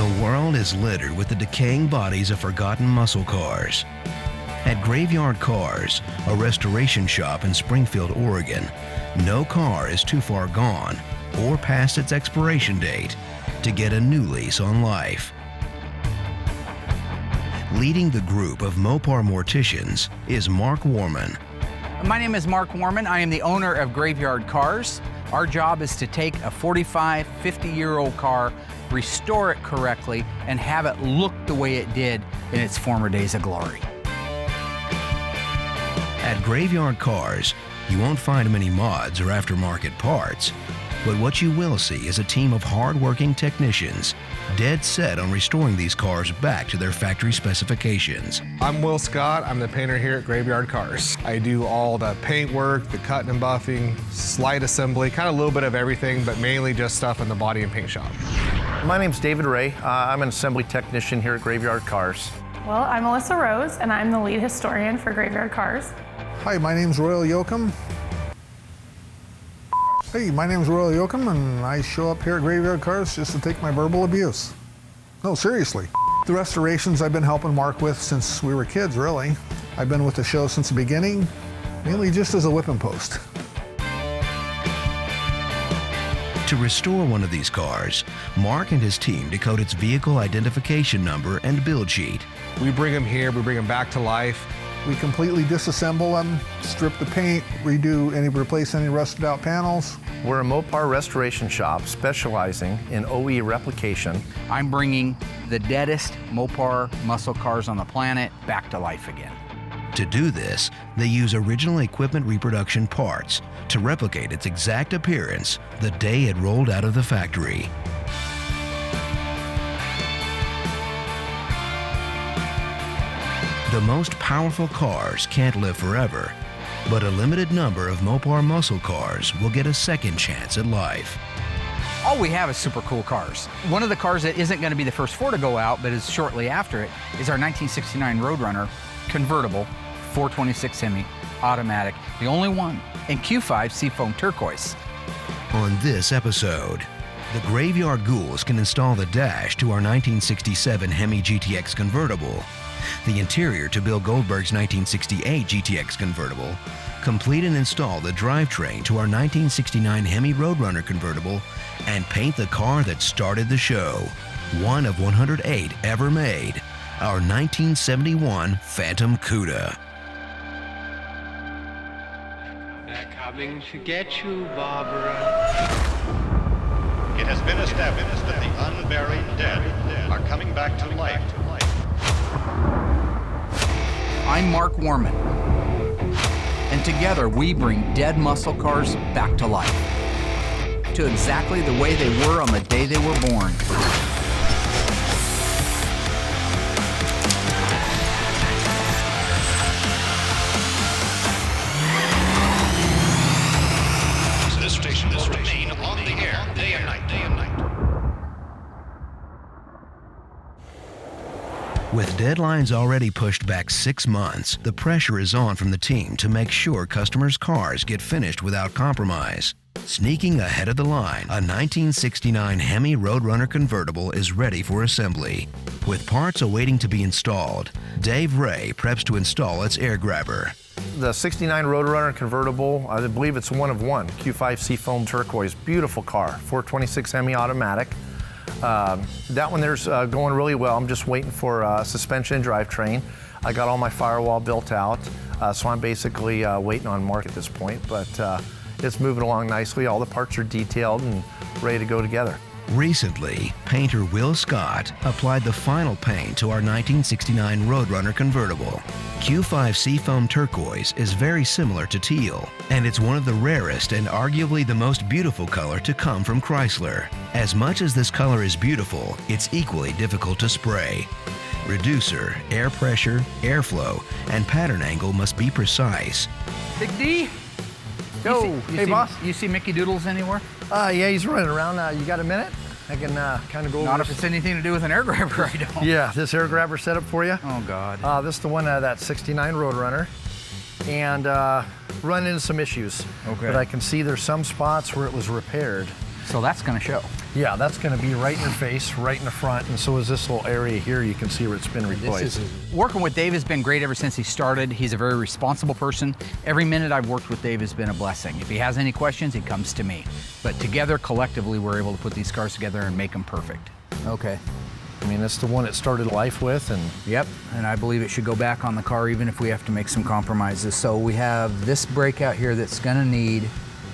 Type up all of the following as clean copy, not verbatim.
The world is littered with the decaying bodies of forgotten muscle cars. At Graveyard Carz, a restoration shop in Springfield, Oregon, no car is too far gone or past its expiration date to get a new lease on life. Leading the group of Mopar morticians is Mark Warman. My name is Mark Warman. I am the owner of Graveyard Carz. Our job is to take a 45, 50-year-old car, restore it correctly, and have it look the way it did in its former days of glory. At Graveyard Carz, you won't find many mods or aftermarket parts, but what you will see is a team of hard-working technicians dead set on restoring these cars back to their factory specifications. I'm Will Scott. I'm the painter here at Graveyard Carz. I do all the paint work, the cutting and buffing, slight assembly, kind of a little bit of everything, but mainly just stuff in the body and paint shop. My name's David Ray. I'm an assembly technician here at Graveyard Carz. Well, I'm Melissa Rose, and I'm the lead historian for Graveyard Carz. Hi, my name's Royal Yoakum. Hey, my name's Royal Yoakum, and I show up here at Graveyard Carz just to take my verbal abuse. No, seriously. The restorations I've been helping Mark with since we were kids, really. I've been with the show since the beginning, mainly just as a whipping post. To restore one of these cars, Mark and his team decode its vehicle identification number and build sheet. We bring them here, we bring them back to life. We completely disassemble them, strip the paint, replace any rusted out panels. We're a Mopar restoration shop specializing in OE replication. I'm bringing the deadest Mopar muscle cars on the planet back to life again. To do this, they use original equipment reproduction parts to replicate its exact appearance the day it rolled out of the factory. The most powerful cars can't live forever, but a limited number of Mopar muscle cars will get a second chance at life. All we have is super cool cars. One of the cars that isn't going to be the first four to go out, but is shortly after it, is our 1969 Roadrunner convertible 426 Hemi automatic, the only one in Q5 Seafoam Turquoise. On this episode, the Graveyard Ghouls can install the dash to our 1967 Hemi GTX convertible, the interior to Bill Goldberg's 1968 GTX convertible, complete and install the drivetrain to our 1969 Hemi Roadrunner convertible, and paint the car that started the show, one of 108 ever made, our 1971 Phantom Cuda. They're coming to get you, Barbara. It has been established that the unburied dead are coming back to life. I'm Mark Warman, and together we bring dead muscle cars back to life, to exactly the way they were on the day they were born. This station will remain on the air day and night. With deadlines already pushed back 6 months, the pressure is on from the team to make sure customers' cars get finished without compromise. Sneaking ahead of the line, a 1969 Hemi Roadrunner convertible is ready for assembly. With parts awaiting to be installed, Dave Ray preps to install its air grabber. The 69 Roadrunner convertible, I believe it's one of one, Q5 Seafoam Turquoise, beautiful car, 426 Hemi automatic. That one there's going really well. I'm just waiting for suspension and drivetrain. I got all my firewall built out, so I'm basically waiting on Mark at this point, but it's moving along nicely. All the parts are detailed and ready to go together. Recently, painter Will Scott applied the final paint to our 1969 Roadrunner convertible. Q5 Seafoam Turquoise is very similar to teal, and it's one of the rarest and arguably the most beautiful color to come from Chrysler. As much as this color is beautiful, it's equally difficult to spray. Reducer, air pressure, airflow, and pattern angle must be precise. Big D? Hey, boss. You see Mickey Doodles anywhere? Yeah, he's running around. You got a minute? I can kind of go over Not if this. it's anything to do with an air grabber, I don't. Yeah, this air grabber setup for you. Oh, God. This is the one that 69 Roadrunner. And run into some issues. Okay. But I can see there's some spots where it was repaired. So that's going to show. Yeah, that's gonna be right in your face, right in the front, and so is this little area here. You can see where it's been replaced. Working with Dave has been great ever since he started. He's a very responsible person. Every minute I've worked with Dave has been a blessing. If he has any questions, he comes to me. But together, collectively, we're able to put these cars together and make them perfect. Okay. I mean, it's the one it started life with, and Yep, and I believe it should go back on the car even if we have to make some compromises. So we have this breakout here that's gonna need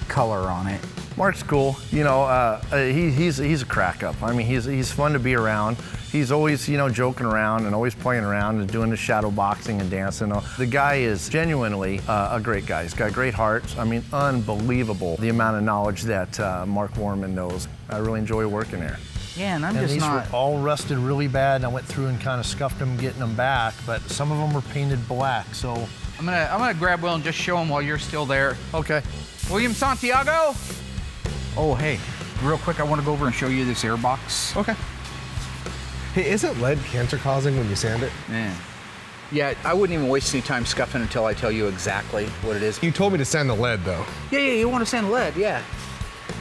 color on it. Mark's cool. You know, he's a crack up. I mean, he's fun to be around. He's always, you know, joking around and always playing around and doing the shadow boxing and dancing. The guy is genuinely a great guy. He's got a great heart. I mean, unbelievable the amount of knowledge that Mark Warman knows. I really enjoy working there. Yeah, and These were all rusted really bad, and I went through and kind of scuffed them, getting them back, but some of them were painted black, so. I'm gonna grab Will and just show him while you're still there. Okay. William Santiago. Oh, hey, real quick, I want to go over and show you this air box. Okay. Hey, isn't lead cancer causing when you sand it? Yeah, I wouldn't even waste any time scuffing until I tell you exactly what it is. You told me to sand the lead though. Yeah, you want to sand lead, yeah.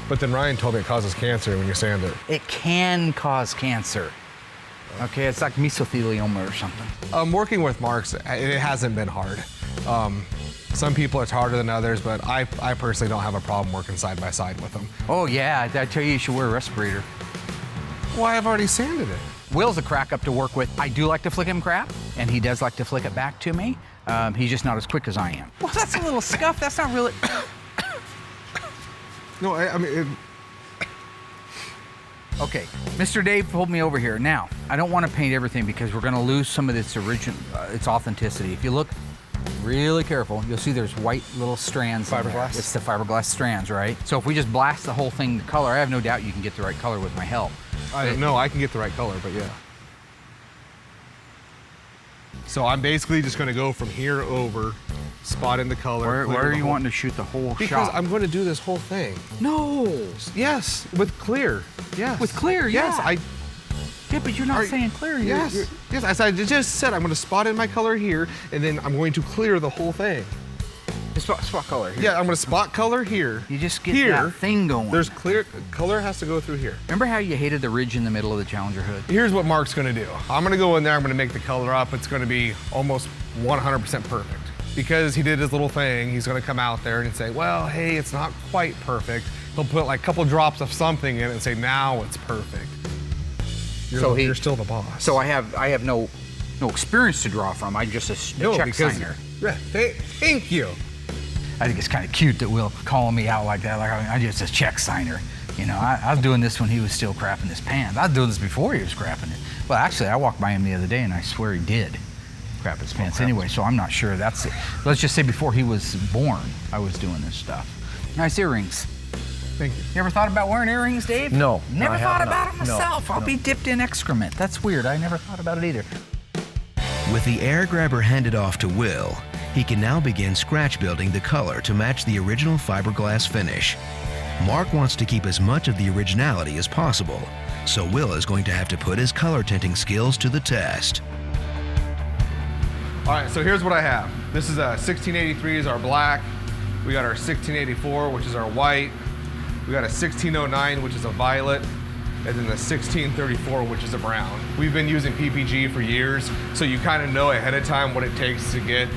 But then Ryan told me it causes cancer when you sand it. It can cause cancer. Okay, it's like mesothelioma or something. Working with Mark's, it hasn't been hard. Some people it's harder than others, but I personally don't have a problem working side by side with them. Oh yeah, I tell you should wear a respirator. Well, I've already sanded it. Will's a crack up to work with. I do like to flick him crap, and he does like to flick it back to me. He's just not as quick as I am. Well, that's a little scuff. That's not really. No, I mean. Okay, Mr. Dave pulled me over here. Now, I don't want to paint everything because we're going to lose some of its its authenticity. If you look really careful, you'll see there's white little strands. Fiberglass? It's the fiberglass strands, right? So if we just blast the whole thing to color, I have no doubt you can get the right color with my help. I don't know, I can get the right color, but yeah. So I'm basically just going to go from here over, spot in the color. Where are you wanting to shoot the whole because shot? I'm going to do this whole thing. No. Yes, with clear. Yes. With clear, yes. yeah. Yeah, but you're not saying clear. Yes. Yes, I just said I'm going to spot in my color here, and then I'm going to clear the whole thing. Spot color here. Yeah, I'm going to spot color here. You just get here, that thing going. There's clear, color has to go through here. Remember how you hated the ridge in the middle of the Challenger hood? Here's what Mark's going to do. I'm going to go in there, I'm going to make the color up. It's going to be almost 100% perfect. Because he did his little thing, he's going to come out there and say, well, hey, it's not quite perfect. He'll put like a couple drops of something in it and say, now it's perfect. You're still the boss. So I have no experience to draw from. I'm just a check signer. Yeah, thank you. I think it's kind of cute that Will calling me out like that. Like I'm just a check signer. You know, I was doing this when he was still crapping his pants. I was doing this before he was crapping it. Well, actually, I walked by him the other day and I swear he did crap his pants anyway. So I'm not sure that's it. Let's just say before he was born, I was doing this stuff. Nice earrings. Thank you. You ever thought about wearing earrings, Dave? No. Never I thought have about not. it myself. No, I'll no. be dipped in excrement. That's weird. I never thought about it either. With the air grabber handed off to Will, he can now begin scratch building the color to match the original fiberglass finish. Mark wants to keep as much of the originality as possible, so Will is going to have to put his color tinting skills to the test. All right, so here's what I have. This is a 1683 is our black. We got our 1684, which is our white. We got a 1609, which is a violet. And then the 1634, which is a brown. We've been using PPG for years, so you kind of know ahead of time what it takes to get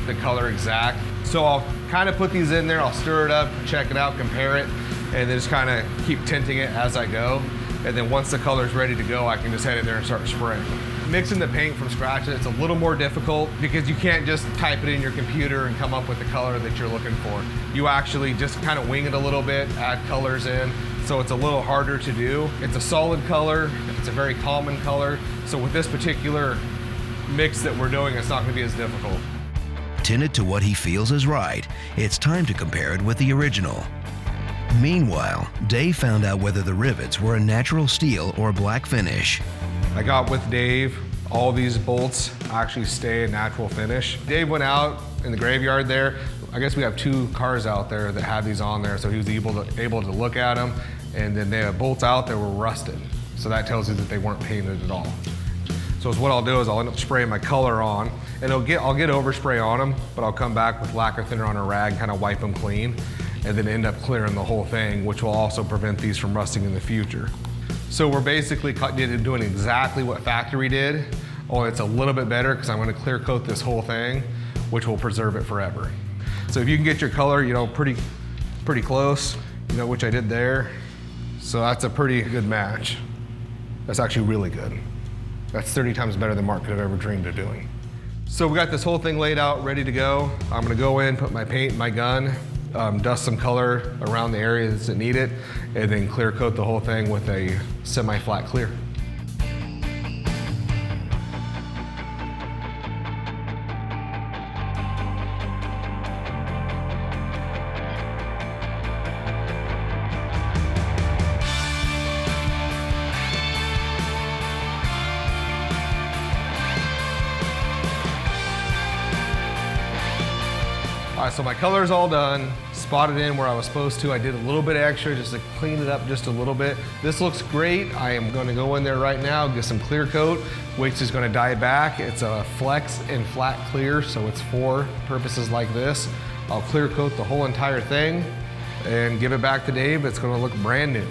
the color exact. So I'll kind of put these in there, I'll stir it up, check it out, compare it, and then just kind of keep tinting it as I go. And then once the color's ready to go, I can just head in there and start spraying. Mixing the paint from scratch, it's a little more difficult because you can't just type it in your computer and come up with the color that you're looking for. You actually just kind of wing it a little bit, add colors in, so it's a little harder to do. It's a solid color, it's a very common color, so with this particular mix that we're doing, it's not going to be as difficult. Tinted to what he feels is right, it's time to compare it with the original. Meanwhile, Dave found out whether the rivets were a natural steel or black finish. I got with Dave, all these bolts actually stay a natural finish. Dave went out in the graveyard there. I guess we have 2 cars out there that had these on there, so he was able to look at them, and then they have bolts out that were rusted. So that tells you that they weren't painted at all. So what I'll do is I'll end up spraying my color on, and I'll get overspray on them, but I'll come back with lacquer thinner on a rag, kind of wipe them clean, and then end up clearing the whole thing, which will also prevent these from rusting in the future. So we're basically doing exactly what factory did, only it's a little bit better because I'm going to clear coat this whole thing, which will preserve it forever. So if you can get your color, you know, pretty close, you know, which I did there. So that's a pretty good match. That's actually really good. That's 30 times better than Mark could have ever dreamed of doing. So we got this whole thing laid out, ready to go. I'm gonna go in, put my paint in my gun, dust some color around the areas that need it, and then clear coat the whole thing with a semi-flat clear. All right, so my color's all done, spotted in where I was supposed to. I did a little bit extra just to clean it up just a little bit. This looks great. I am gonna go in there right now, get some clear coat, which is gonna dye back. It's a flex and flat clear, so it's for purposes like this. I'll clear coat the whole entire thing and give it back to Dave. It's gonna look brand new.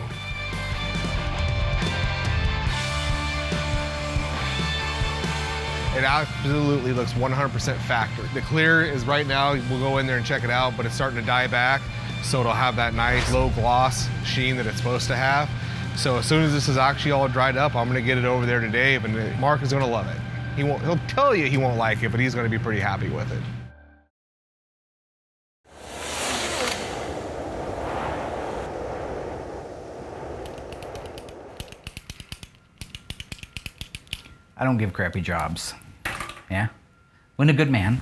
It absolutely looks 100% factory. The clear is right now, we'll go in there and check it out, but it's starting to dye back, so it'll have that nice low gloss sheen that it's supposed to have. So as soon as this is actually all dried up, I'm gonna get it over there to Dave, and Mark is gonna love it. He'll tell you he won't like it, but he's gonna be pretty happy with it. I don't give crappy jobs. Yeah? When a good man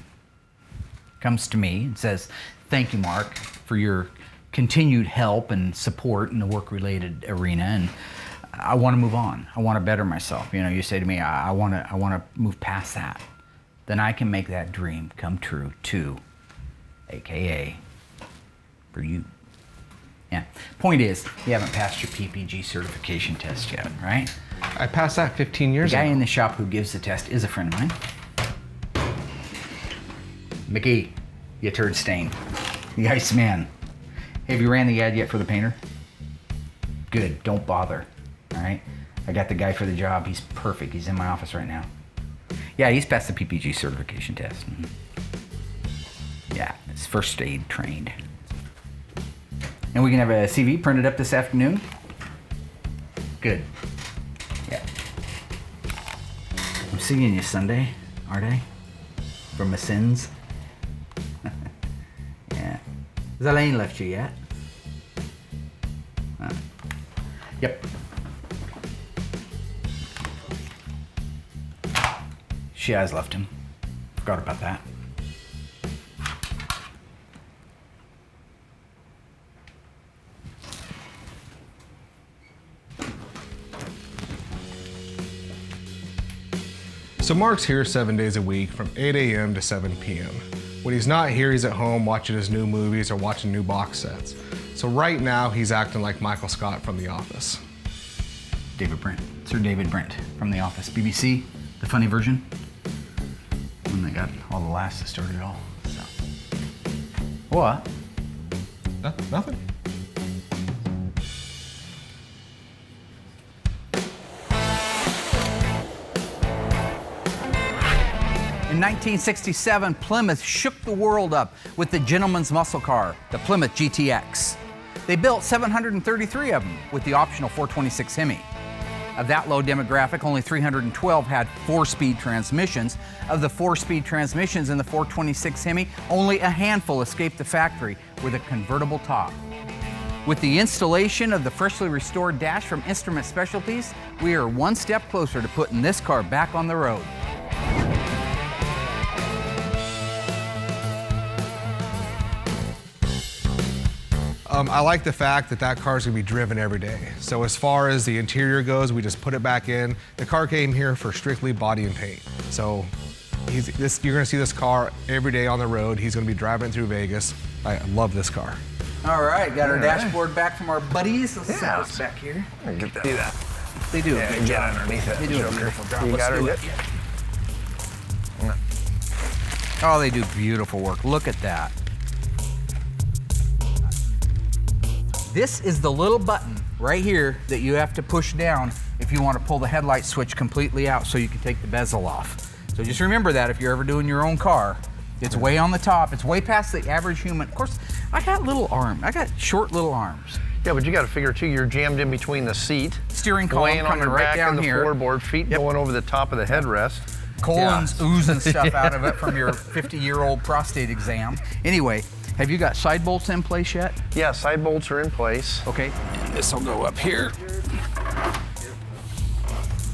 comes to me and says, thank you, Mark, for your continued help and support in the work-related arena, and I want to move on. I want to better myself. You know, you say to me, I want to move past that. Then I can make that dream come true too, AKA for you. Yeah. Point is, you haven't passed your PPG certification test yet, right? I passed that 15 years ago. The guy in the shop who gives the test is a friend of mine. Mickey, you turd stain. The Iceman. Have you ran the ad yet for the painter? Good, don't bother, all right? I got the guy for the job, he's perfect. He's in my office right now. Yeah, he's passed the PPG certification test. Yeah, it's first aid trained. And we can have a CV printed up this afternoon? Good. Yeah. I'm seeing you Sunday, aren't I? For my sins? Yeah. Has Elaine left you yet? Yep. She has left him. Forgot about that. So Mark's here 7 days a week from 8 a.m. to 7 p.m. When he's not here, he's at home watching his new movies or watching new box sets. So right now, he's acting like Michael Scott from The Office. David Brent, Sir David Brent from The Office. BBC, the funny version. And they got all the laughs that started it all, so. What? Nothing. In 1967, Plymouth shook the world up with the gentleman's muscle car, the Plymouth GTX. They built 733 of them with the optional 426 Hemi. Of that low demographic, only 312 had 4-speed transmissions. Of the 4-speed transmissions in the 426 Hemi, only a handful escaped the factory with a convertible top. With the installation of the freshly restored dash from Instrument Specialties, we are one step closer to putting this car back on the road. I like the fact that that car's gonna be driven every day. So as far as the interior goes, we just put it back in. The car came here for strictly body and paint. So you're gonna see this car every day on the road. He's gonna be driving it through Vegas. I love this car. All right, got our dashboard back from our buddies. Let's set this back here. Get that. Do that. They do a good job. Underneath it. They do a beautiful job. You got Let's do it. Oh, they do beautiful work. Look at that. This is the little button right here that you have to push down if you want to pull the headlight switch completely out so you can take the bezel off. So just remember that if you're ever doing your own car. It's way on the top. It's way past the average human. Of course, I got little arms. I got short little arms. Yeah, but you got to figure too, you're jammed in between the seat, Steering column weighing on coming the right back down of the here. floorboard, feet going over the top of the headrest. Colon's oozing stuff out of it from your 50-year-old prostate exam. Anyway, have you got side bolts in place yet? Yeah, side bolts are in place. Okay, and this will go up here.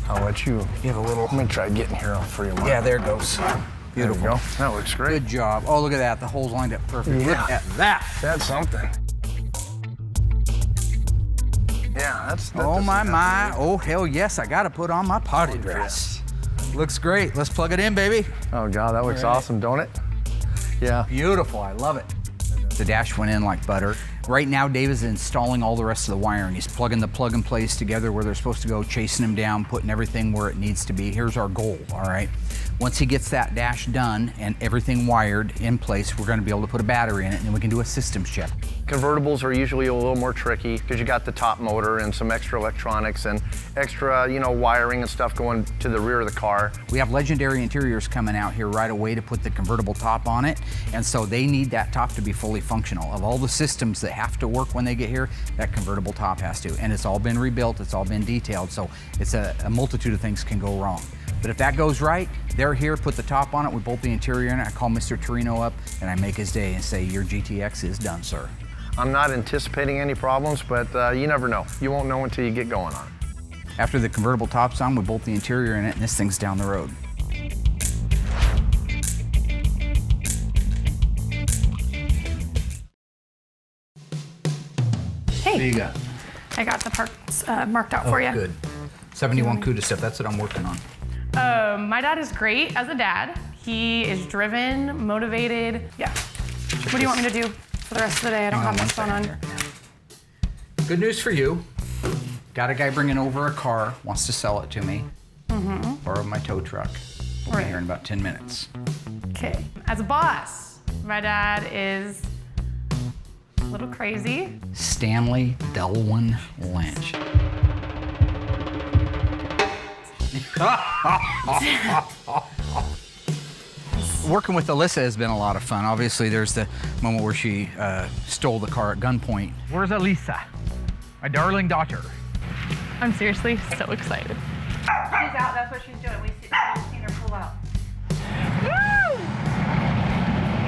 I'll let you. You have a little. I'm gonna try getting here for you. Mark. Yeah, there it goes. Beautiful. There we go. That looks great. Good job. Oh, look at that. The holes lined up perfect. Yeah. Look at that. That's something. Yeah, that's. Oh my. Oh hell yes, I gotta put on my party dress. Looks great. Let's plug it in, baby. Oh God, that looks awesome, don't it? Yeah. Beautiful. I love it. The dash went in like butter. Right now, Dave is installing all the rest of the wiring. He's plugging the plug and plays together where they're supposed to go, chasing them down, putting everything where it needs to be. Here's our goal, all right? Once he gets that dash done and everything wired in place, we're gonna be able to put a battery in it and then we can do a systems check. Convertibles are usually a little more tricky because you got the top motor and some extra electronics and extra, wiring and stuff going to the rear of the car. We have Legendary Interiors coming out here right away to put the convertible top on it, and so they need that top to be fully functional. Of all the systems that have to work when they get here, that convertible top has to, and it's all been rebuilt, it's all been detailed, so it's a multitude of things can go wrong. But if that goes right, they're here, put the top on it, we bolt the interior in it, I call Mr. Torino up, and I make his day and say, your GTX is done, sir. I'm not anticipating any problems, but you never know. You won't know until you get going on it. After the convertible top's on, we bolt the interior in it, and this thing's down the road. Hey, What do you got? I got the parts marked out for you. Good. 71 Cuda stuff, that's what I'm working on. My dad is great as a dad. He is driven, motivated. Yeah. What do you want me to do for the rest of the day? I don't have much going on. Good news for you. Got a guy bringing over a car, wants to sell it to me. Borrow my tow truck. We'll be here in about 10 minutes. Okay. As a boss, my dad is a little crazy. Stanley Delwyn Lynch. Working with Alyssa has been a lot of fun. Obviously, there's the moment where she stole the car at gunpoint. Where's Alyssa? My darling daughter. I'm seriously so excited. She's out, that's what she's doing. We've seen her pull out. Woo!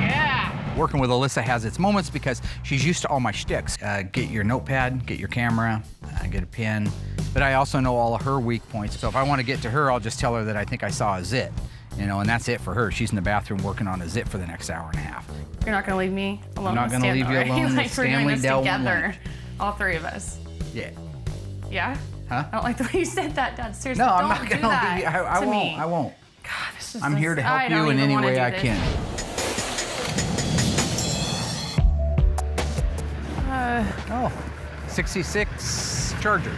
Yeah! Working with Alyssa has its moments because she's used to all my shticks. Get your notepad, get your camera, get a pen. But I also know all of her weak points. So if I want to get to her, I'll just tell her that I think I saw a zit. And that's it for her. She's in the bathroom working on a zit for the next hour and a half. You're not gonna leave me alone. I'm not with gonna Stan, leave you though, right? alone with Like we're doing Stanley this Delwyn together, Lynch. all three of us. Yeah. Yeah? Huh? I don't like the way you said that, Dad. Seriously, No, I'm don't not do gonna that leave you. I to won't. me. I won't. God, this is I'm here to help I you don't in even any wanna way do I this. can. Oh, 66 Charger.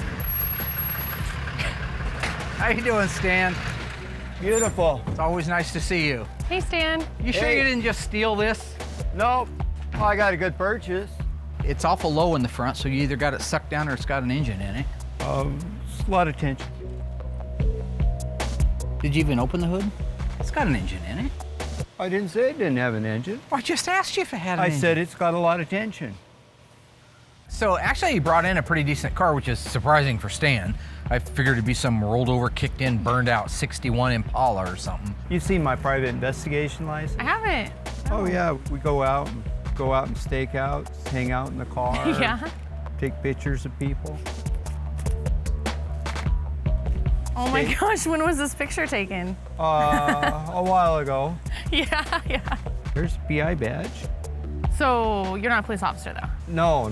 How you doing, Stan? Beautiful. It's always nice to see you. Hey, Stan. You sure Hey. you didn't just steal this? Nope. Oh, I got a good purchase. It's awful low in the front, so you either got it sucked down or it's got an engine in it. It's a lot of tension. Did you even open the hood? It's got an engine in it. I didn't say it didn't have an engine. Well, I just asked you if it had an I engine. said it's got a lot of tension. So actually, you brought in a pretty decent car, which is surprising for Stan. I figured it'd be some rolled over, kicked in, burned out 61 Impala or something. You've seen my private investigation license? I haven't. Oh yeah, we go out and stake out, hang out in the car. Yeah. Take pictures of people. Oh my gosh, when was this picture taken? A while ago. Yeah. Here's BI badge. So you're not a police officer, though? No.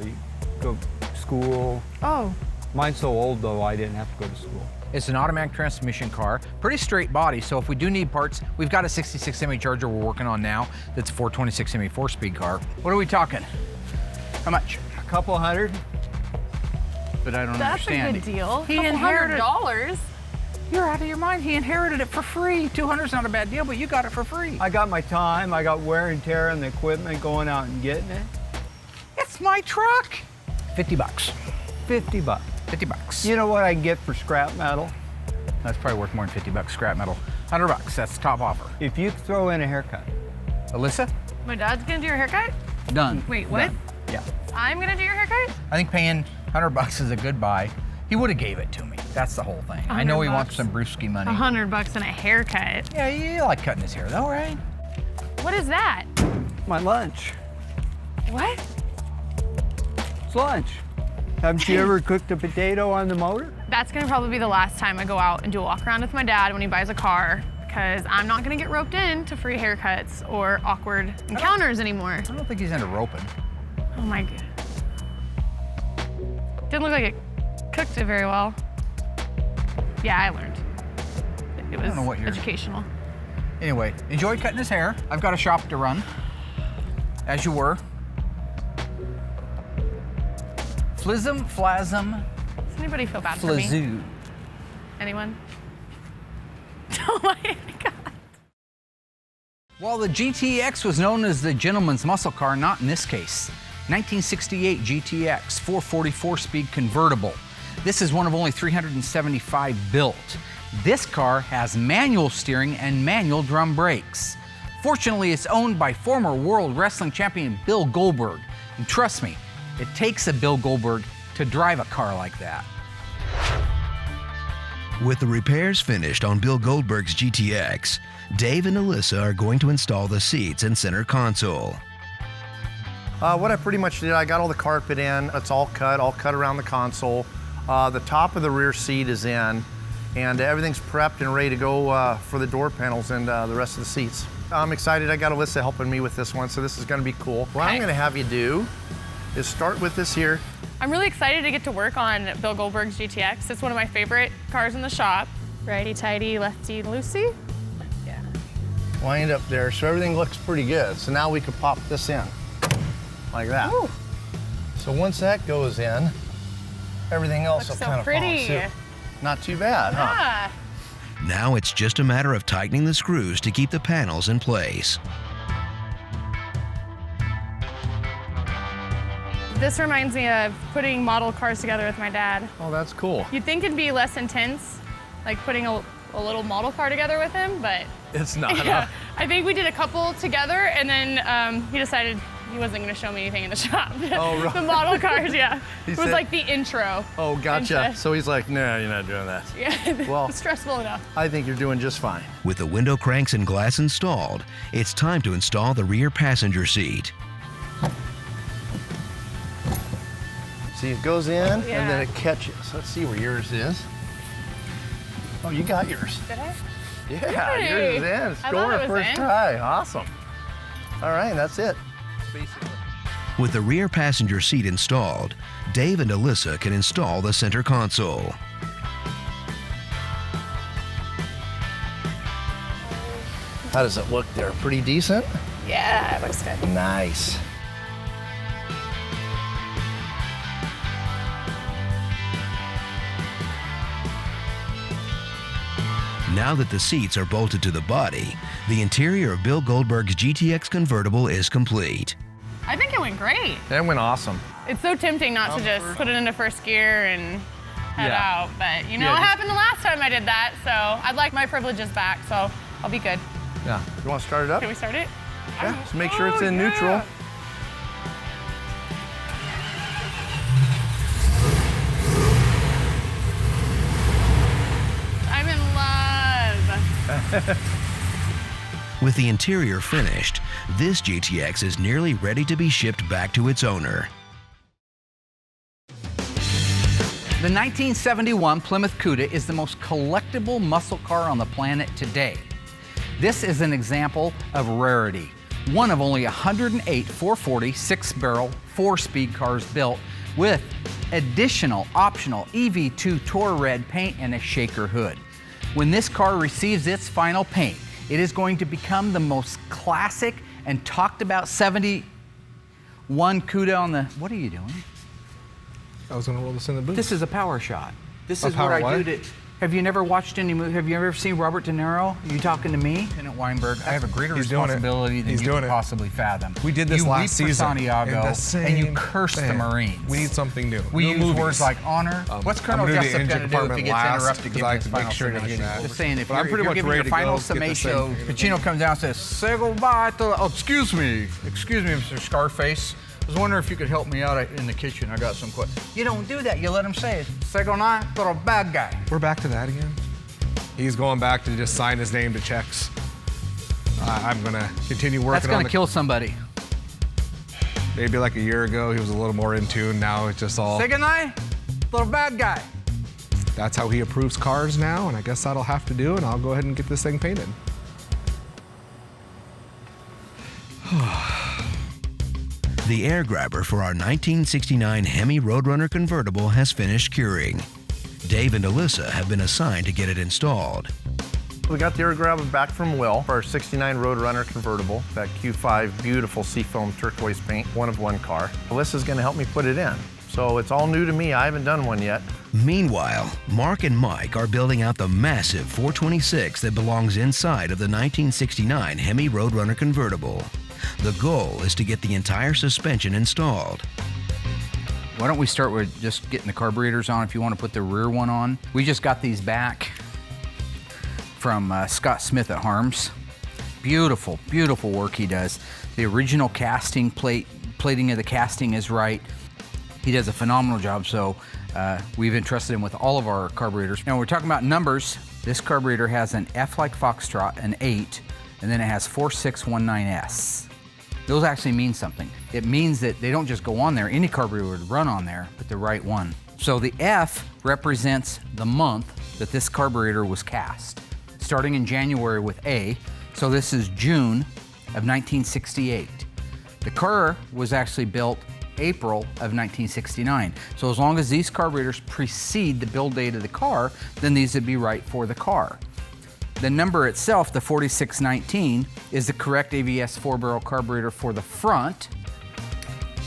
You go to school. Oh. Mine's so old though, I didn't have to go to school. It's an automatic transmission car, pretty straight body, so if we do need parts, we've got a 66 Hemi Charger we're working on now that's a 426 Hemi 4-speed car. What are we talking? How much? A couple hundred. But I don't That's understand. a good deal. He $200. inherited- You're out of your mind. He inherited it for free. $200's not a bad deal, but you got it for free. I got my time, I got wear and tear on the equipment, going out and getting it. It's my truck. $50. 50 bucks. 50 bucks. You know what I can get for scrap metal? That's probably worth more than 50 bucks scrap metal. 100 bucks, that's the top offer. If you throw in a haircut. Alyssa? My dad's gonna do your haircut? Done. Wait, what? Done. Yeah. I'm gonna do your haircut? I think paying 100 bucks is a good buy. He would have gave it to me. That's the whole thing. I know he wants some brewski money. 100 bucks and a haircut. Yeah, you like cutting his hair though, right? What is that? My lunch. What? It's lunch. Haven't you ever cooked a potato on the motor? That's gonna probably be the last time I go out and do a walk around with my dad when he buys a car, because I'm not gonna get roped in to free haircuts or awkward encounters anymore. I don't think he's into roping. Oh my god. Didn't look like it cooked it very well. Yeah, I learned. It was know what you're- educational. Anyway, enjoyed cutting his hair. I've got a shop to run, as you were. Flism, flasm, Does anybody feel bad for me? flazoo. Anyone? Oh my god. While the GTX was known as the gentleman's muscle car, not in this case. 1968 GTX 444 speed convertible. This is one of only 375 built. This car has manual steering and manual drum brakes. Fortunately, it's owned by former World Wrestling Champion Bill Goldberg. And trust me, it takes a Bill Goldberg to drive a car like that. With the repairs finished on Bill Goldberg's GTX, Dave and Alyssa are going to install the seats and center console. What I pretty much did, I got all the carpet in. It's all cut around the console. The top of the rear seat is in, and everything's prepped and ready to go for the door panels and the rest of the seats. I'm excited. I got Alyssa helping me with this one, so this is going to be cool. What I'm going to have you do is start with this here. I'm really excited to get to work on Bill Goldberg's GTX. It's one of my favorite cars in the shop. Righty-tighty, lefty-loosey. Yeah. Wind up there, so everything looks pretty good. So now we can pop this in, like that. Ooh. So once that goes in, everything else Looks will so kind of follow pretty. suit. Not too bad, huh? Ah. Now it's just a matter of tightening the screws to keep the panels in place. This reminds me of putting model cars together with my dad. Oh, that's cool. You'd think it'd be less intense, like putting a little model car together with him, but It's not, yeah, huh? I think we did a couple together, and then he decided he wasn't going to show me anything in the shop. Oh, right. The model cars, yeah. He It was said- like the intro. Oh, gotcha. Into- So he's like, no, you're not doing that. Yeah, Well- it's stressful enough. I think you're doing just fine. With the window cranks and glass installed, it's time to install the rear passenger seat. See, it goes in and Yeah. then it catches. Let's see where yours is. Oh, you got yours. Did I? Yeah, Hey, yours is in. I thought Score it was first in. try. Awesome. All right, that's it. With the rear passenger seat installed, Dave and Alyssa can install the center console. How does it look there? Pretty decent? Yeah, it looks good. Nice. Now that the seats are bolted to the body, the interior of Bill Goldberg's GTX convertible is complete. I think it went great. That went awesome. It's so tempting not to just put it into first gear and head Yeah. out, but you know Yeah, what just- happened the last time I did that, so I'd like my privileges back, so I'll be good. Yeah. You want to start it up? Can we start it? Yeah. Just make sure it's Oh, in yeah. neutral. I'm in love. With the interior finished, this GTX is nearly ready to be shipped back to its owner. The 1971 Plymouth Cuda is the most collectible muscle car on the planet today. This is an example of rarity. One of only 108 440 6-barrel 4-speed cars built with additional optional EV2 Tour Red paint and a shaker hood. When this car receives its final paint, it is going to become the most classic and talked about 71 Cuda on the, what are you doing? I was gonna roll this in the booth. This is a power shot. This A is what power I what? do to Have you never watched any movie? Have you ever seen Robert De Niro? Are you talking to me? Lieutenant Weinberg, I have a greater responsibility than you can possibly fathom. We did this last season. You leap for Santiago, and you curse the Marines. We need something new. We use words like honor. What's Colonel Jessup going to do if he gets interrupted? Because I like to make sure that Just saying, if you're giving your final summation, Pacino comes down and says, say goodbye to, oh, excuse me, Mr. Scarface. I was wondering if you could help me out in the kitchen. I got some questions. You don't do that. You let him say it. Say goodnight to a bad guy. We're back to that again. He's going back to just sign his name to checks. I'm going to continue working on That's going to kill somebody. Maybe like a year ago, he was a little more in tune. Now it's just all... Say goodnight, little bad guy. That's how he approves cars now, and I guess that'll have to do, and I'll go ahead and get this thing painted. The air grabber for our 1969 Hemi Roadrunner convertible has finished curing. Dave and Alyssa have been assigned to get it installed. We got the air grabber back from Will for our 69 Roadrunner convertible, that Q5 beautiful seafoam turquoise paint, one-of-one car. Alyssa's gonna help me put it in. So it's all new to me, I haven't done one yet. Meanwhile, Mark and Mike are building out the massive 426 that belongs inside of the 1969 Hemi Roadrunner convertible. The goal is to get the entire suspension installed. Why don't we start with just getting the carburetors on if you want to put the rear one on. We just got these back from Scott Smith at Harms. Beautiful, beautiful work he does. The original casting plating of the casting is right. He does a phenomenal job, so we've entrusted him with all of our carburetors. Now we're talking about numbers. This carburetor has an F like Foxtrot, an 8, and then it has 4619S. Those actually mean something. It means that they don't just go on there. Any carburetor would run on there, but the right one. So the F represents the month that this carburetor was cast, starting in January with A. So this is June of 1968. The car was actually built April of 1969. So as long as these carburetors precede the build date of the car, then these would be right for the car. The number itself, the 4619, is the correct AVS 4-barrel carburetor for the front.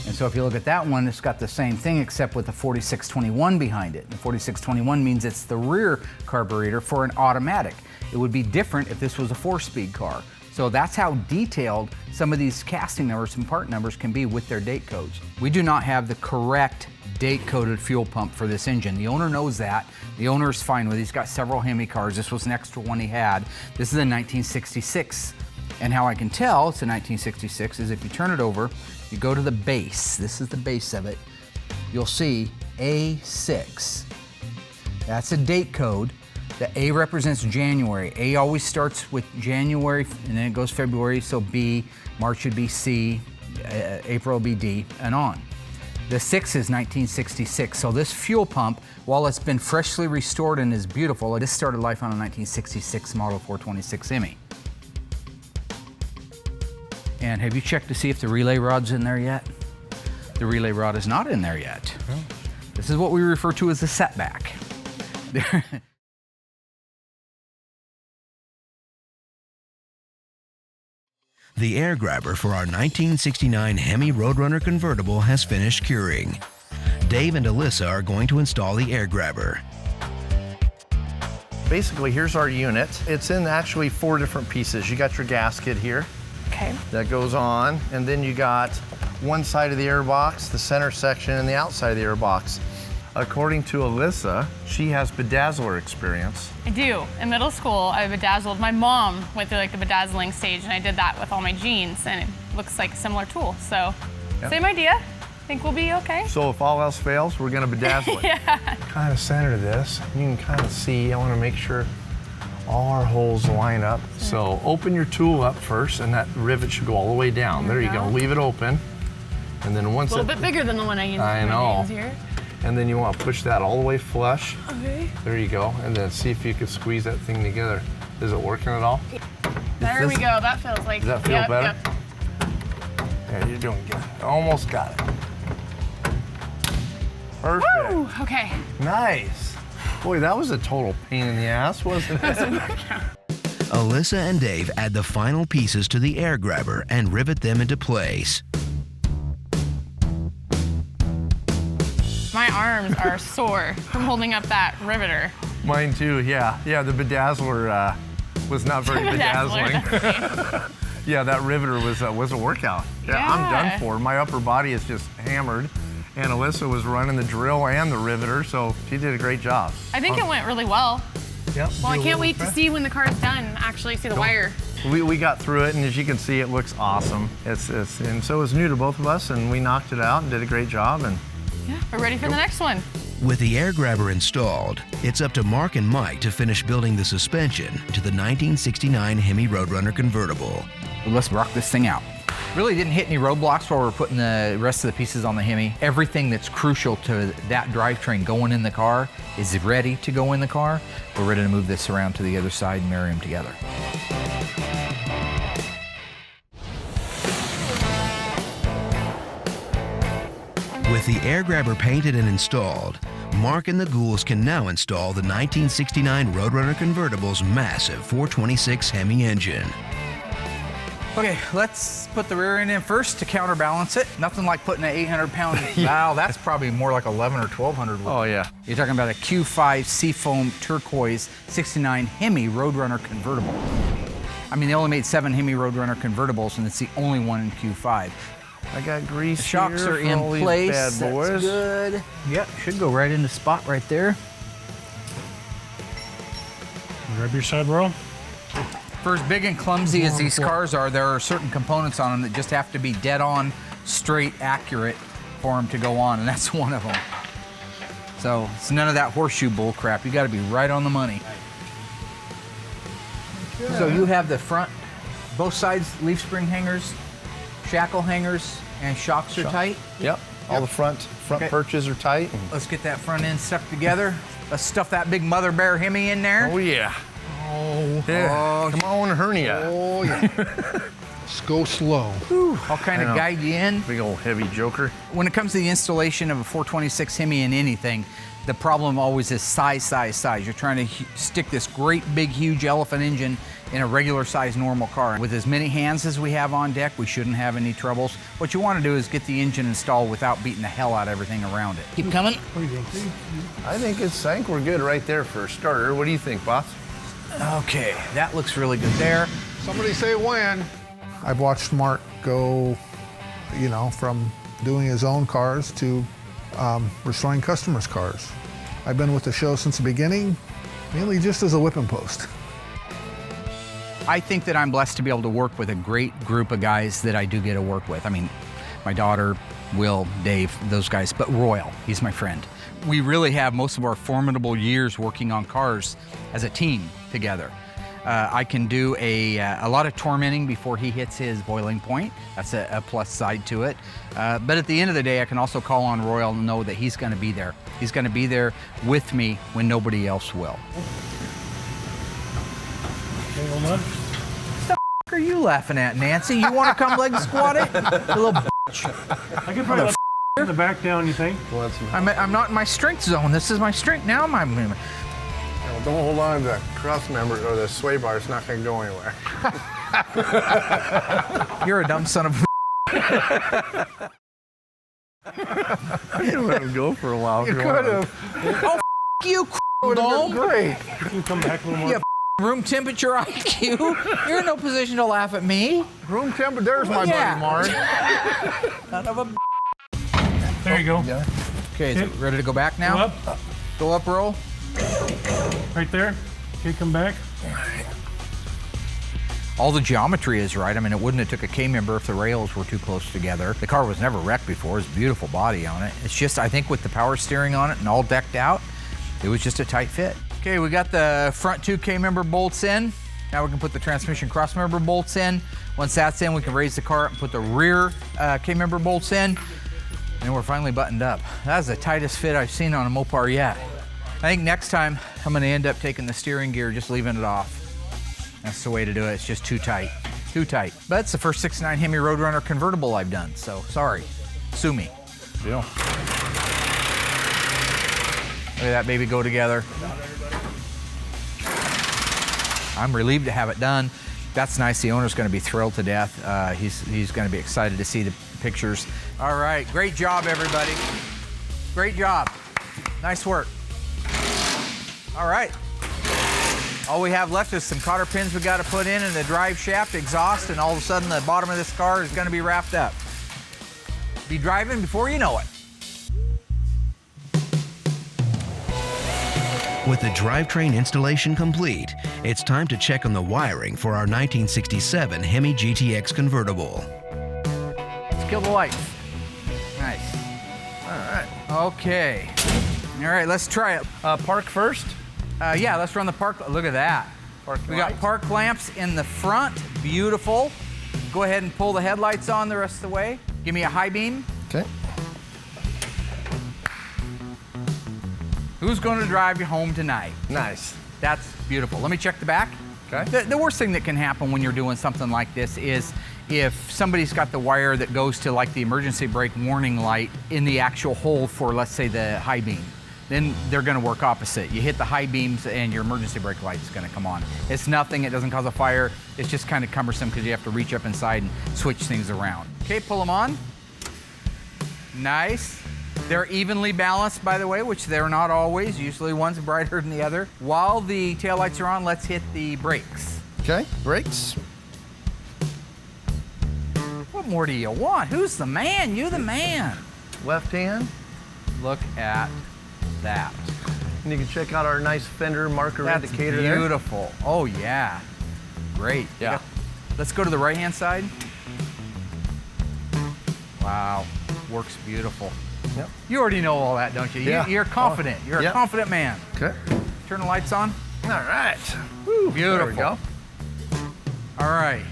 And so if you look at that one, it's got the same thing except with the 4621 behind it. The 4621 means it's the rear carburetor for an automatic. It would be different if this was a 4-speed car. So that's how detailed some of these casting numbers and part numbers can be with their date codes. We do not have the correct date-coded fuel pump for this engine. The owner knows that. The owner is fine with it. He's got several Hemi cars. This was an extra one he had. This is a 1966. And how I can tell it's a 1966 is if you turn it over, you go to the base. This is the base of it. You'll see A6. That's a date code. The A represents January. A always starts with January and then it goes February, so B, March would be C, April will be D, and on. The 6 is 1966, so this fuel pump, while it's been freshly restored and is beautiful, this started life on a 1966 model 426 Hemi. And have you checked to see if the relay rod's in there yet? The relay rod is not in there yet. Oh. This is what we refer to as the setback. The air grabber for our 1969 Hemi Roadrunner convertible has finished curing. Dave and Alyssa are going to install the air grabber. Basically, here's our unit. It's in actually 4 different pieces. You got your gasket here. Okay. That goes on, and then you got one side of the air box, the center section, and the outside of the air box. According to Alyssa, she has bedazzler experience. I do. In middle school, I bedazzled. My mom went through like the bedazzling stage, and I did that with all my jeans, and it looks like a similar tool. So, yep. Same idea. I think we'll be okay. So if all else fails, we're gonna bedazzle it. Yeah. Kind of center this. You can kind of see, I wanna make sure all our holes line up. So open your tool up first, and that rivet should go all the way down. There you go. Leave it open. And then once a little bit bigger than the one I used. I know. Here. And then you want to push that all the way flush. Okay. There you go. And then see if you can squeeze that thing together. Is it working at all? There we go. That feels like. Does that feel better? Yep. Yeah, you're doing good. Almost got it. Perfect. Woo! Okay. Nice. Boy, that was a total pain in the ass, wasn't it? Alyssa and Dave add the final pieces to the air grabber and rivet them into place. My arms are sore from holding up that riveter. Mine too, yeah. Yeah, the bedazzler was not very bedazzling. Yeah, that riveter was a workout. Yeah, I'm done for. My upper body is just hammered. And Alyssa was running the drill and the riveter, so she did a great job. I think it went really well. Yep. Well, I can't wait to see when the car is done, actually see the wire. We got through it, and as you can see, it looks awesome. And so it was new to both of us, and we knocked it out and did a great job. And yeah, we're ready for the next one. With the air grabber installed, it's up to Mark and Mike to finish building the suspension to the 1969 Hemi Roadrunner convertible. Let's rock this thing out. Really didn't hit any roadblocks while we're putting the rest of the pieces on the Hemi. Everything that's crucial to that drivetrain going in the car is ready to go in the car. We're ready to move this around to the other side and marry them together. With the air grabber painted and installed, Mark and the Ghouls can now install the 1969 Roadrunner convertible's massive 426 Hemi engine. Okay, let's put the rear end in first to counterbalance it. Nothing like putting an 800-pound valve. That's probably more like 11 or 1200. oh yeah. You're talking about a Q5 Seafoam Turquoise 69 Hemi Roadrunner convertible. I mean, they only made 7 Hemi Roadrunner convertibles, and it's the only one in Q5. I got grease. The shocks here are for in all these place. Bad boys. That's good. Yep, should go right into spot right there. Grab your side roll. For as big and clumsy as these cars are, there are certain components on them that just have to be dead on, straight, accurate for them to go on, and that's one of them. So it's none of that horseshoe bull crap. You got to be right on the money. Okay. So you have the front, both sides leaf spring hangers, shackle hangers, and shocks are tight? Yep. All the front perches are tight. Let's get that front end stuck together. Let's stuff that big Mother Bear Hemi in there. Oh yeah. Oh, yeah. Come on, hernia. Oh yeah. Just go slow. Whew. I'll kind of guide you in. Big old heavy joker. When it comes to the installation of a 426 Hemi in anything, the problem always is size. You're trying to stick this great big huge elephant engine in a regular size normal car. With as many hands as we have on deck, we shouldn't have any troubles. What you want to do is get the engine installed without beating the hell out of everything around it. Keep coming. I think we're good right there for a starter. What do you think, boss? Okay, that looks really good there. Somebody say when. I've watched Mark go, you know, from doing his own cars to restoring customers' cars. I've been with the show since the beginning, mainly just as a whipping post. I think that I'm blessed to be able to work with a great group of guys that I do get to work with. I mean, my daughter, Will, Dave, those guys, but Royal, he's my friend. We really have most of our formidable years working on cars as a team together. I can do a lot of tormenting before he hits his boiling point. That's a plus side to it. But at the end of the day, I can also call on Royal and know that he's going to be there. He's going to be there with me when nobody else will. What the f*** are you laughing at, Nancy? You want to come leg squat it? You little bitch. I could probably in the back down, you think? I'm not in my strength zone. This is my strength now. Don't hold on to the cross member or the sway bar. It's not going to go anywhere. You're a dumb son of a I could have let him go for a while. You could have. Oh, you, dome. Great. You can come back a little more. Yeah, room temperature IQ. You're in no position to laugh at me. Room temperature, there's my buddy Mark. Son of a. There you go. Yeah. Okay, is it ready to go back now? Go up. Go up, roll. Right there. Okay, come back. All the geometry is right. I mean, it wouldn't have took a K-member if the rails were too close together. The car was never wrecked before. It's a beautiful body on it. It's just, I think with the power steering on it and all decked out, it was just a tight fit. Okay, we got the front 2 K-member bolts in. Now we can put the transmission cross-member bolts in. Once that's in, we can raise the car up and put the rear K-member bolts in. And we're finally buttoned up. That's the tightest fit I've seen on a Mopar yet. I think next time I'm gonna end up taking the steering gear, just leaving it off. That's the way to do it. It's just too tight. Too tight. But it's the first 69 Hemi Roadrunner convertible I've done, so sorry. Sue me. Deal. Look at that baby go together. I'm relieved to have it done. That's nice. The owner's going to be thrilled to death. He's going to be excited to see the pictures. All right, great job, everybody. Great job. Nice work. All right. All we have left is some cotter pins we got to put in and the drive shaft, exhaust, and all of a sudden the bottom of this car is going to be wrapped up. Be driving before you know it. With the drivetrain installation complete, it's time to check on the wiring for our 1967 Hemi GTX convertible. Let's kill the lights. Nice. All right. Okay. All right, let's try it. Park first. Yeah, let's run the park. Look at that. We got park lamps in the front. Beautiful. Go ahead and pull the headlights on the rest of the way. Give me a high beam. Okay. Who's going to drive you home tonight? Nice. That's beautiful. Let me check the back. Okay. The worst thing that can happen when you're doing something like this is if somebody's got the wire that goes to like the emergency brake warning light in the actual hole for, let's say, the high beam. Then they're going to work opposite. You hit the high beams and your emergency brake light is going to come on. It's nothing, it doesn't cause a fire. It's just kind of cumbersome because you have to reach up inside and switch things around. Okay, pull them on. Nice. They're evenly balanced, by the way, which they're not always. Usually one's brighter than the other. While the taillights are on, let's hit the brakes. Okay, brakes. What more do you want? Who's the man? You the man. Left hand. Look at that. And you can check out our nice fender marker indicator there. Beautiful. Oh, yeah. Great. Yeah. Let's go to the right-hand side. Wow. Works beautiful. Yep. You already know all that, don't you? Yeah. You're confident. You're a confident man. Okay. Turn the lights on. All right. Woo, beautiful. There we go. All right.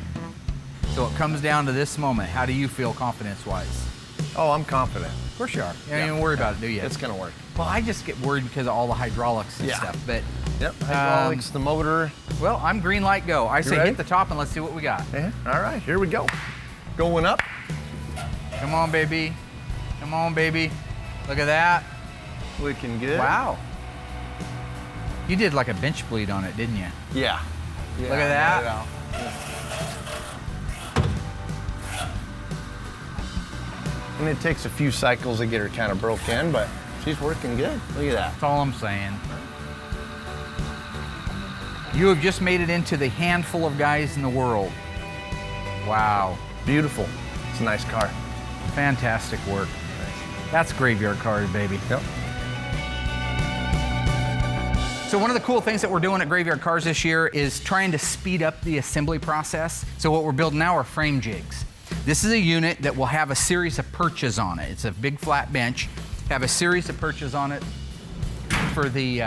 So it comes down to this moment. How do you feel confidence-wise? Oh, I'm confident. Of course you are. You don't even worry about it, do you? It's going to work. Well, I just get worried because of all the hydraulics and stuff. But yep, hydraulics, the motor. Well, I'm green light go. I say ready? hit the top and let's see what we got. Yeah. All right, here we go. Going up. Come on, baby. Come on, baby. Look at that. Looking good. Wow. You did like a bench bleed on it, didn't you? Yeah. Look at that. And it takes a few cycles to get her kind of broke in, but she's working good. Look at that. That's all I'm saying. You have just made it into the handful of guys in the world. Wow. Beautiful. It's a nice car. Fantastic work. That's Graveyard Carz, baby. Yep. So one of the cool things that we're doing at Graveyard Carz this year is trying to speed up the assembly process. So what we're building now are frame jigs. This is a unit that will have a series of perches on it. It's a big flat bench. Have a series of perches on it for the,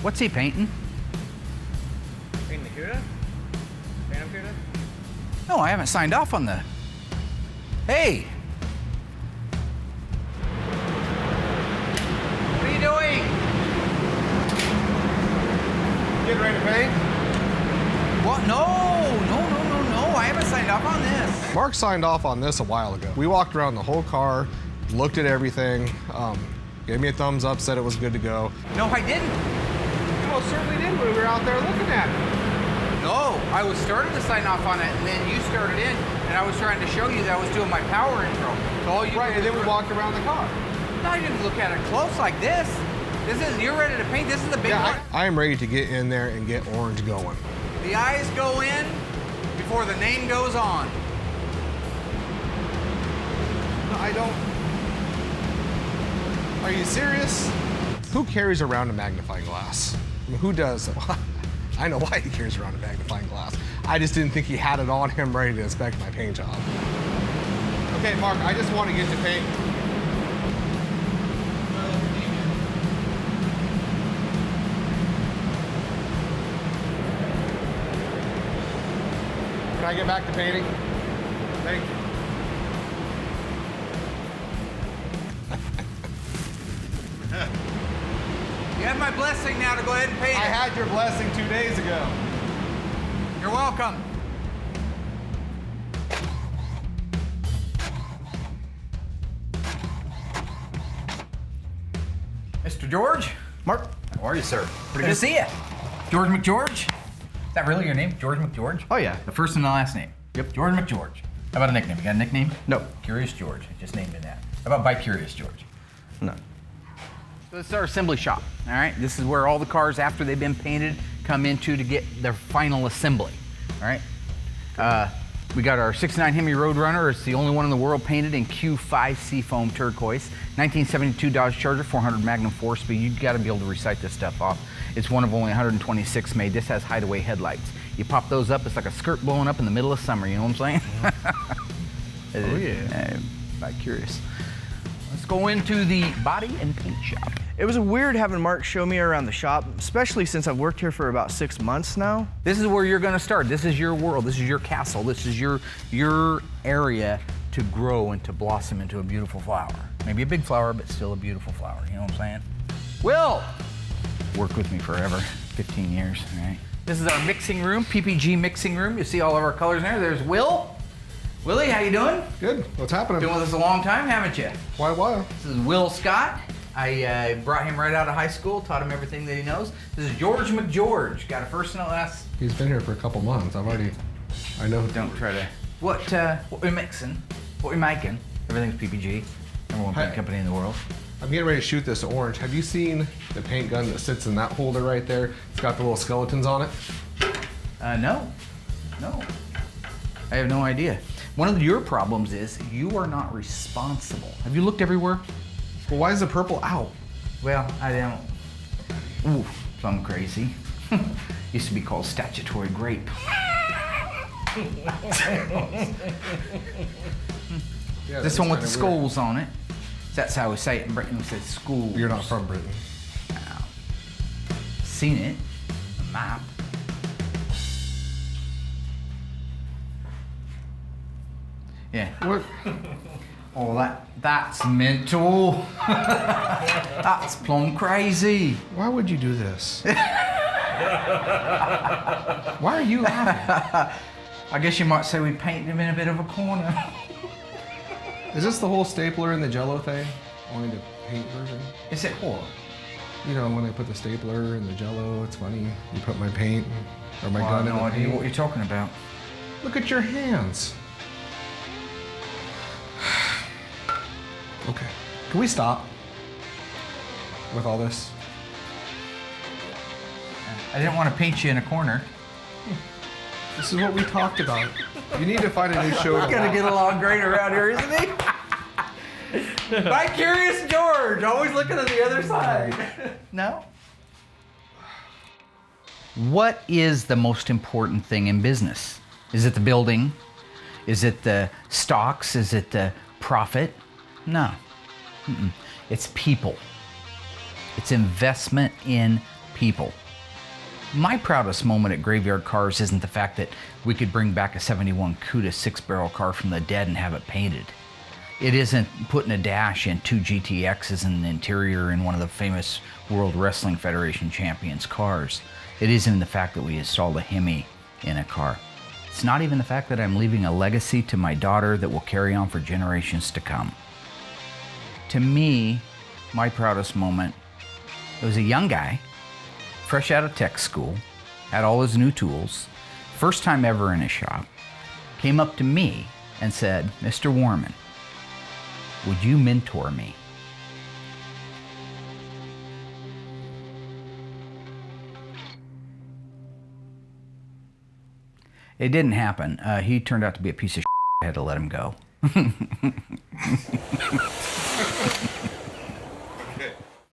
what's he painting? Painting the Cuda? Phantom Cuda? No, I haven't signed off on the, hey! What are you doing? Getting ready to paint? What? No, I haven't signed off on this. Mark signed off on this a while ago. We walked around the whole car, looked at everything, gave me a thumbs up, said it was good to go. No, I didn't. You most certainly did when we were out there looking at it. No, I was starting to sign off on it, and then you started in, and I was trying to show you that I was doing my power intro. So all you right, and then we walked around the car. No, I didn't look at it close like this. You're ready to paint. This is the big one. I am ready to get in there and get orange going. The eyes go in before the name goes on. No, I don't. Are you serious? Who carries around a magnifying glass? I mean, who does? I know why he carries around a magnifying glass. I just didn't think he had it on him ready to inspect my paint job. Okay, Mark, I just want to get to paint. Can I get back to painting? Thank you. You have my blessing now to go ahead and paint it. I had your blessing 2 days ago. You're welcome. Mr. George? Mark. How are you, sir? Pretty good to see you. George McGeorge? Is that really your name, George McGeorge? Oh, yeah. The first and the last name? Yep. George McGeorge. How about a nickname? You got a nickname? No. Curious George. I just named it that. How about Bi-Curious George? No. So this is our assembly shop, all right? This is where all the cars, after they've been painted, come into to get their final assembly, all right? We got our 69 Hemi Roadrunner. It's the only one in the world painted in Q5 Seafoam turquoise. 1972 Dodge Charger, 400 Magnum 4-speed. You've got to be able to recite this stuff off. It's one of only 126 made. This has hideaway headlights. You pop those up, it's like a skirt blowing up in the middle of summer, you know what I'm saying? Oh yeah. I'm curious. Let's go into the body and paint shop. It was weird having Mark show me around the shop, especially since I've worked here for about 6 months now. This is where you're gonna start. This is your world. This is your castle. This is your area to grow and to blossom into a beautiful flower. Maybe a big flower, but still a beautiful flower. You know what I'm saying? Will! Worked with me forever, 15 years, all right? This is our mixing room, PPG mixing room. You see all of our colors in there. There's Will. Willie, how you doing? Good. What's happening? Been with us a long time, haven't you? Why a while? This is Will Scott. I brought him right out of high school, taught him everything that he knows. This is George McGeorge. Got a first and a last. He's been here for a couple months. I know. Don't try to. What we're mixing, what we're making. Everything's PPG. Number one paint company in the world. I'm getting ready to shoot this orange. Have you seen the paint gun that sits in that holder right there? It's got the little skeletons on it. No. I have no idea. One of your problems is you are not responsible. Have you looked everywhere? Well, why is the purple out? Well, I don't. Ooh, plum crazy. Used to be called statutory grape. Yeah, this one with the kinda skulls on it. That's how we say it in Britain. We say schools. You're not from Britain. No. Seen it. A map. Yeah. What? Oh, that's mental. That's plumb crazy. Why would you do this? Why are you laughing? I guess you might say we painted him in a bit of a corner. Is this the whole stapler and the Jello thing? Only the paint version? Is it what? You know, when I put the stapler and the Jello, it's funny. You put my paint or my gun in the I have no idea paint. what you're talking about. Look at your hands. Okay. Can we stop with all this? I didn't want to paint you in a corner. This is what we talked about. You need to find a new show. He's gonna get along great around here, isn't he? By Curious George, always looking at the other side. No? What is the most important thing in business? Is it the building? Is it the stocks? Is it the profit? No. It's people. It's investment in people. My proudest moment at Graveyard Carz isn't the fact that we could bring back a 71 Cuda 6-barrel car from the dead and have it painted. It isn't putting a dash in 2 GTXs in the interior in one of the famous World Wrestling Federation champions' cars. It isn't the fact that we installed a Hemi in a car. It's not even the fact that I'm leaving a legacy to my daughter that will carry on for generations to come. To me, my proudest moment, it was a young guy, fresh out of tech school, had all his new tools, first time ever in a shop, came up to me and said, "Mr. Warman, would you mentor me?" It didn't happen. He turned out to be a piece of shit. I had to let him go.